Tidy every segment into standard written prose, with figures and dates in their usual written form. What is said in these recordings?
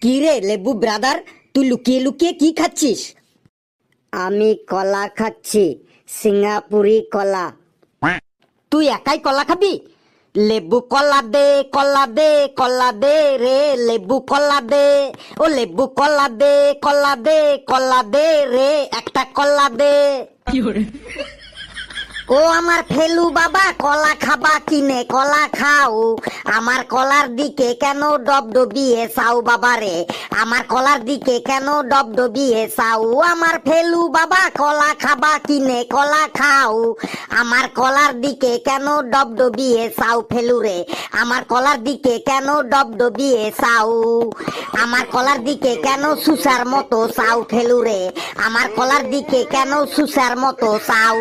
কি রে লেবু ব্রাদার, তুই লুকিয়ে লুকিয়ে কি খাচ্ছিস? আমি কলা খাচ্ছি, সিঙ্গাপুরি কলা। তুই একাই কলা খাবি? লেবু কলা দে, কলা দে, কলা দে রে, লেবু কলা দে, ও লেবু কলা দে, কলা দে, কলা দে রে, একটা কলা দে। ও আমার ফেলু বাবা, কলা খাবা কিনে কলা খাও। আমার কলার দিকে কেন ডবডবিয়ে চাও বাবা রে, আমার কলার দিকে কেন ডবডবিয়ে চাও। আমার ফেলু বাবা, কলা খাবা কিনে কলা খাও। আমার কলার দিকে কেন ডবডবিয়ে চাও ফেলু রে, আমার কলার দিকে কেন ডবডবিয়ে চাও। আমার কলার দিকে কেন সুসার মতো চাও ফেলু রে, আমার কলার দিকে কেন সুসার মতো চাও।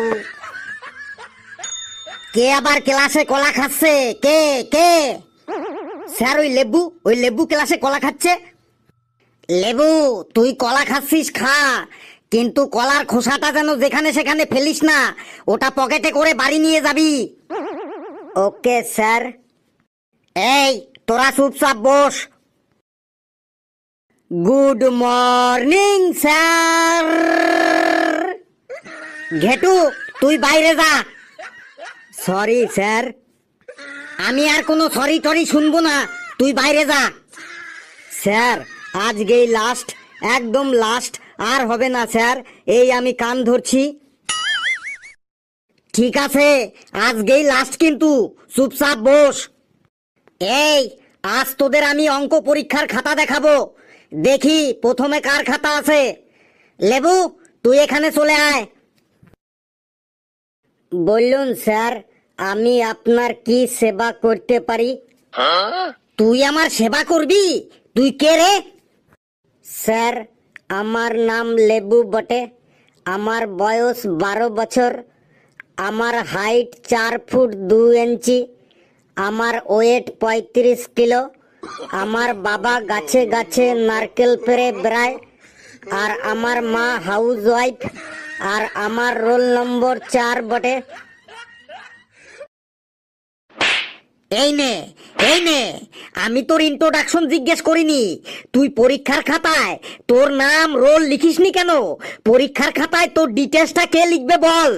কে আবার ক্লাসে কলা খাচ্ছে? কে কে? স্যার ওই লেবু ক্লাসে কলা খাচ্ছে। লেবু, তুই কলা খাচ্ছিস খা, কিন্তু কলার খোসাটা যেন যেখানে সেখানে ফেলিস না, ওটা পকেটে করে বাড়ি নিয়ে যাবি। Okay sir. এই তোরা চুপচাপ বস। Good morning sir. ঘেটু, তুই বাইরে যা। Sorry sir. আমি আর কোনো সরি টরি শুনবো না, তুই বাইরে যা। স্যার আজকেই লাস্ট, একদম লাস্ট, আর হবে না স্যার, এই আমি কান ধরছি। ঠিক আছে, আজকেই লাস্ট, কিন্তু চুপচাপ বস। এই আজ তোদের আমি অঙ্ক পরীক্ষার খাতা দেখাবো, দেখি প্রথমে কার খাতা আছে। লেবু, তুই এখানে চলে আয়। বলুন স্যার, আমি আপনার কি সেবা করতে পারি? তুই আমার সেবা করবি? তুই কে রে? স্যার আমার নাম লেবু বটে, আমার বয়স 12 বছর, আমার হাইট 4 ফুট 2 ইঞ্চি, আমার ওয়েট 35 কিলো, আমার বাবা গাছে গাছে নারকেল পেড়ে বেড়ায়, আর আমার মা হাউস ওয়াইফ, আর আমার রোল নম্বর 4 বটে। এই নে, এই নে, আমি তোর ইন্ট্রোডাকশন জিজ্ঞেস করিনি। তুই পরীক্ষার খাতায় তোর নাম রোল লিখিসনি কেন? পরীক্ষার খাতায় তোর ডিটেলসটা কে লিখবে বল?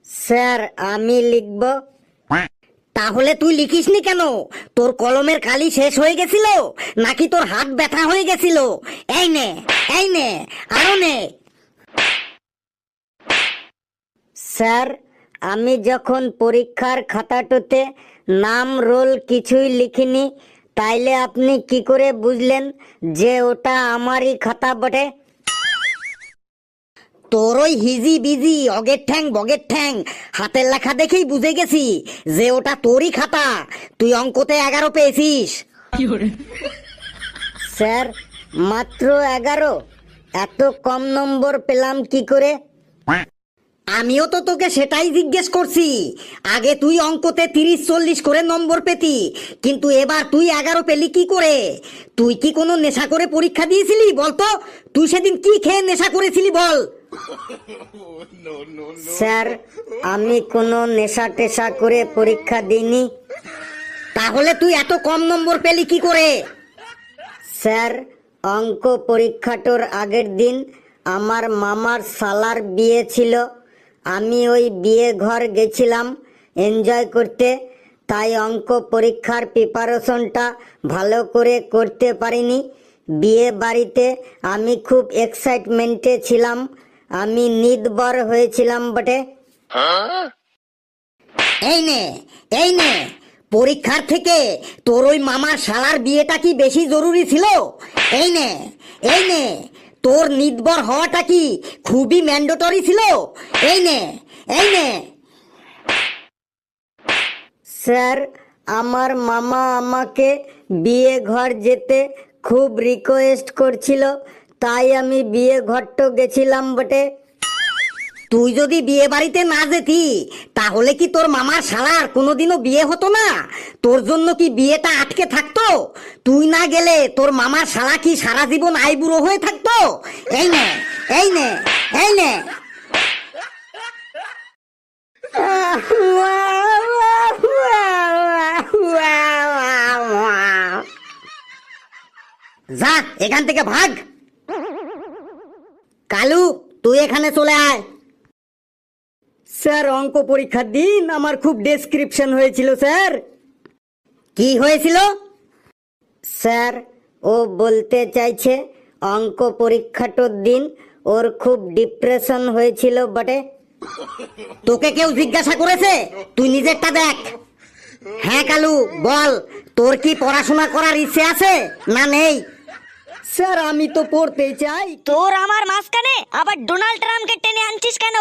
স্যার আমি লিখব। তাহলে তুই লিখিসনি কেন? তোর কলমের কালি শেষ হয়ে গেছিল, নাকি তোর হাত ব্যথা হয়ে গেছিল? এই নে, এই নে, আরো নে। স্যার আমি যখন পরীক্ষার খাতাটাতে নাম রোল কিছুই লিখিনি, তাইলে আপনি কি করে বুঝলেন যে ওটা আমারই খাতা বটে? তোর ওই হিজি বিজি অগের ঠ্যাং বগের ঠ্যাং হাতের লেখা দেখেই বুঝে গেছি যে ওটা তোরই খাতা। তুই অঙ্কতে 11 পেয়েছিস। স্যার মাত্র 11? এত কম নম্বর পেলাম কি করে? আমিও তো তোকে সেটাই জিজ্ঞেস করছি। আগে তুই অঙ্কতে 30-40 করে নম্বর পেতি, কিন্তু এবার তুই 11 পেলি কি করে? তুই কি কোনো নেশা করে পরীক্ষা দিয়েছিলি বলতো? তুই সেদিন কি খেয়ে নেশা করেছিলি বল? স্যার আমি কোনো নেশা টেশা করে পরীক্ষা দিইনি। তাহলে তুই এত কম নম্বর পেলি কি করে? স্যার অঙ্ক পরীক্ষাটার আগের দিন আমার মামার শালার বিয়ে ছিল, আমি ওই বিয়ে ঘর গেছিলাম এনজয় করতে, তাই অঙ্ক পরীক্ষার প্রিপারেশনটা ভালো করে করতে পারিনি। বিয়ে বাড়িতে আমি খুব এক্সাইটমেন্টে ছিলাম, আমি নির্ভর হয়েছিলাম বটে। এই নে, এই নে, পরীক্ষার থেকে তোর ওই মামার শালার বিয়েটা কি বেশি জরুরি ছিল? এই নে, এই নে, তোর নির্ভর হওয়াটা কি খুবই ম্যান্ডেটরি ছিল? এই নে, এই নে। স্যার আমার মামা আমাকে বিয়ে ঘর যেতে খুব রিকোয়েস্ট করছিল, তাই আমি বিয়ে ঘরটা গেছিলাম বটে। তুই যদি বিয়ে বাড়িতে না যেতি, তাহলে কি তোর মামার শালার কোনোদিনও বিয়ে হতো না? তোর জন্য কি বিয়েটা আটকে থাকতো? তুই না গেলে তোর মামার শালা কি সারা জীবন আইবুড়ো হয়ে থাকতো? এই নে, এই নে, এই নে। যা এখান থেকে ভাগ। কালু তুই এখানে চলে আয়। স্যার অঙ্ক পরীক্ষার দিন আমার খুব ডেসক্রিপশন হয়েছিল স্যার। কি হয়েছিল? স্যার ও বলতে চাইছে অঙ্ক পরীক্ষাটার দিন ওর খুব ডিপ্রেশন হয়েছিল বটে। তোকে কেউ জিজ্ঞাসা করেছে? তুই নিজেরটা দেখ। হ্যাঁ কালু বল, তোর কি পড়াশোনা করার ইচ্ছে আছে না নেই? স্যার আমি তো পড়তে চাই। তোর আমার মাঝখানে আবার ডোনাল্ড ট্রাম্পকে টেনে আনছিস কেন?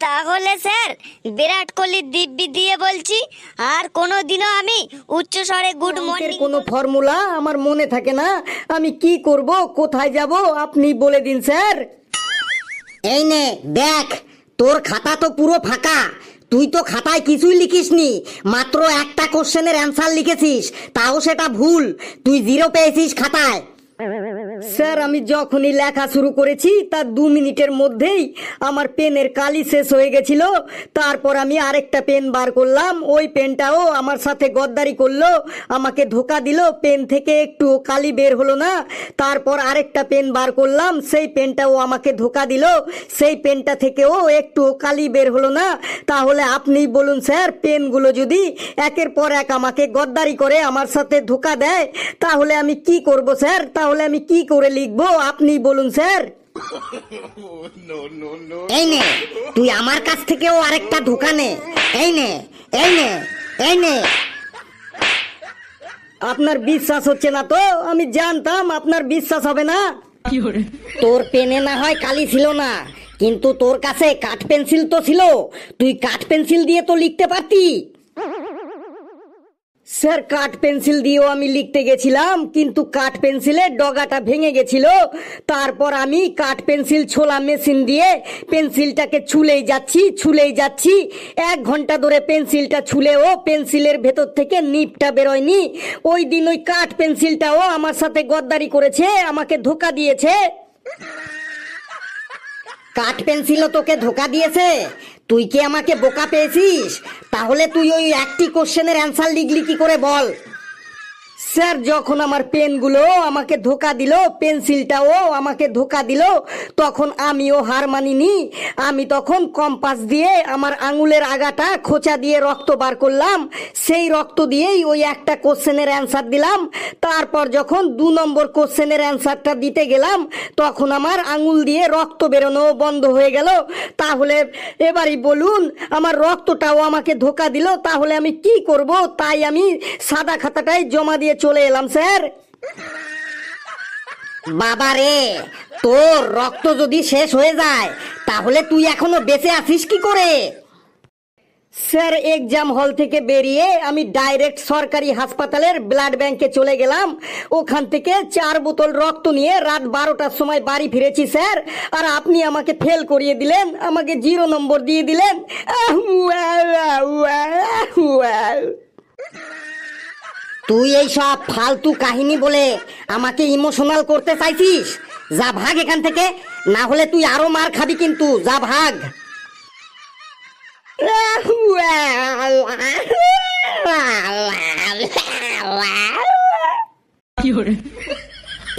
তাহলে স্যার বিরাট কোহলি দিব্যি দিয়ে বলছি আর কোনোদিনও আমি উচ্চ স্বরে গুড মর্নিং কোনো ফর্মুলা আমার মনে থাকে না, আমি কি করব কোথায় যাব আপনি বলে দিন স্যার। এই নে দেখ, তোর খাতা তো পুরো ফাঁকা। তুই তো খাতায় কিছুই লিখিসনি, মাত্র একটা কোশ্চেনের অ্যান্সার লিখেছিস, তাও সেটা ভুল। তুই 0 পেয়েছিস খাতায়। স্যার আমি যখনই লেখা শুরু করেছি তার 2 মিনিটের মধ্যেই আমার পেনের কালি শেষ হয়ে গেছিল। তারপর আমি আরেকটা পেন বার করলাম, ওই পেনটাও আমার সাথে গদ্দারি করলো, আমাকে ধোকা দিল, পেন থেকে একটু কালি বের হলো না। তারপর আরেকটা পেন বার করলাম, সেই পেনটাও আমাকে ধোকা দিল, সেই পেনটা থেকেও একটু কালি বের হলো না। তাহলে আপনি বলুন স্যার, পেনগুলো যদি একের পর এক আমাকে গদ্দারি করে আমার সাথে ধোকা দেয় তাহলে আমি কি করব স্যার? তাহলে আমি কি করে লিখবো আপনি বলুন স্যার। এই নে তুই আমার কাছ থেকেও আরেকটা ধোকা নে। এই নে এই নে এই নে। আপনার বিশ্বাস হচ্ছে না তো? আমি জানতাম আপনার বিশ্বাস হবে না। তোর পেনে না হয় কালি ছিল না, কিন্তু তোর কাছে কাঠ পেন্সিল তো ছিল, তুই কাঠ পেন্সিল দিয়ে তো লিখতে পারতি। স্যার কাঠ পেন্সিল দিয়েও আমি লিখতে গেছিলাম, কিন্তু কাঠ পেন্সিলের ডগাটা ভেঙে গেছিল। তারপর আমি কাঠ পেন্সিল ছোলা মেশিন দিয়ে পেন্সিলটাকে ছুলেই যাচ্ছি 1 ঘন্টা ধরে পেন্সিলটা ছুলেও পেন্সিলের ভেতর থেকে নিবটা বেরোয়নি। ওই দিন ওই কাঠ পেন্সিলটাও আমার সাথে গদ্দারি করেছে, আমাকে ধোকা দিয়েছে। কাঠ পেন্সিলও তোকে ধোকা দিয়েছে? তুই কি আমাকে বোকা পেয়েছিস? তাহলে তুই ওই একটি কোশ্চেনের অ্যান্সার লিখলি কি করে বল? স্যার যখন আমার পেনগুলো আমাকে ধোকা দিল, পেন্সিলটাও আমাকে ধোকা দিল, তখন আমিও হার মানিনি। আমি তখন কম্পাস দিয়ে আমার আঙুলের আগাটা খোঁচা দিয়ে রক্ত বার করলাম, সেই রক্ত দিয়েই ওই একটা কোশ্চেনের অ্যান্সার দিলাম। তারপর যখন 2 নম্বর কোশ্চেনের অ্যান্সারটা দিতে গেলাম তখন আমার আঙুল দিয়ে রক্ত বেরোনো বন্ধ হয়ে গেল। তাহলে এবারই বলুন, আমার রক্তটাও আমাকে ধোকা দিল, তাহলে আমি কি করব? তাই আমি সাদা খাতাটাই জমা দিয়ে চলে এলাম স্যার। বাবা রে, তোর রক্ত যদি শেষ হয়ে যায় তাহলে তুই এখনো বেঁচে আছিস কি করে? স্যার এক্সাম হল থেকে বেরিয়ে আমি ডাইরেক্ট সরকারি হাসপাতালের ব্লাড ব্যাংকে চলে গেলাম। ওখান থেকে 4 বোতল রক্ত নিয়ে রাত 12টার সময় বাড়ি ফিরেছি স্যার। আর আপনি আমাকে ফেল করিয়ে দিলেন, আমাকে 0 নম্বর দিয়ে দিলেন। তুই এই সব ফালতু কাহিনী বলে আমাকে ইমোশনাল করতে চাইছিস? যা ভাগ এখান থেকে, না হলে তুই আরো মার খাবি কিন্তু। যা ভাগ।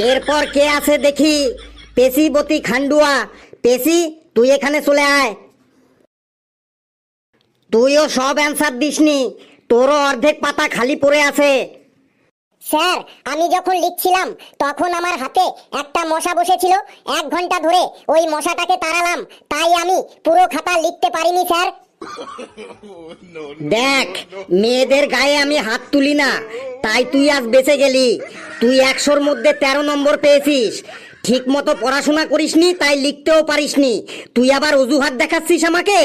এরপর কে আছে দেখি? পেশিবতী খান্ডুয়া। পেশি তুই এখানে চলে আয়। তুইও সব অ্যান্সার দিসনি, তোরও অর্ধেক পাতা খালি পড়ে আছে। স্যার আমি যখন লিখছিলাম তখন আমার হাতে একটা মশা বসেছিল, 1 ঘন্টা ধরে ওই মশাটাকে তাড়ালাম, তাই আমি পুরো খাতা লিখতে পারিনি স্যার। দেখ, মেয়েদের গায়ে আমি হাত তুলি না, তাই তুই আজ বেঁচে গেলি। তুই 100-র মধ্যে 13 নম্বর পেয়েছিস। ঠিক মতো পড়াশোনা করিসনি, তাই লিখতেও পারিসনি। তুই আবার অজুহাত দেখাচ্ছিস আমাকে?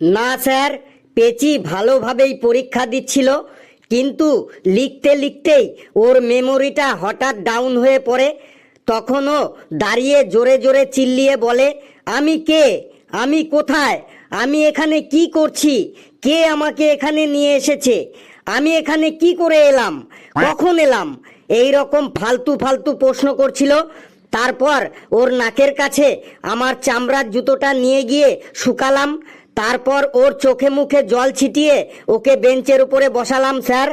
না স্যার, পেচি ভালোভাবেই পরীক্ষা দিচ্ছিল, কিন্তু লিখতে লিখতেই ওর মেমোরিটা হঠাৎ ডাউন হয়ে পড়ে। তখনও দাঁড়িয়ে জোরে জোরে চিল্লিয়ে বলে, আমি কে? আমি কোথায়? আমি এখানে কি করছি? কে আমাকে এখানে নিয়ে এসেছে? আমি এখানে কি করে এলাম? কখন এলাম? এই রকম ফালতু ফালতু প্রশ্ন করছিল। তারপর ওর নাকের কাছে আমার চামড়ার জুতোটা নিয়ে গিয়ে শুকালাম। তারপর ওর চোখে মুখে জল ছিটিয়ে ওকে বেঞ্চের উপরে বসালাম স্যার।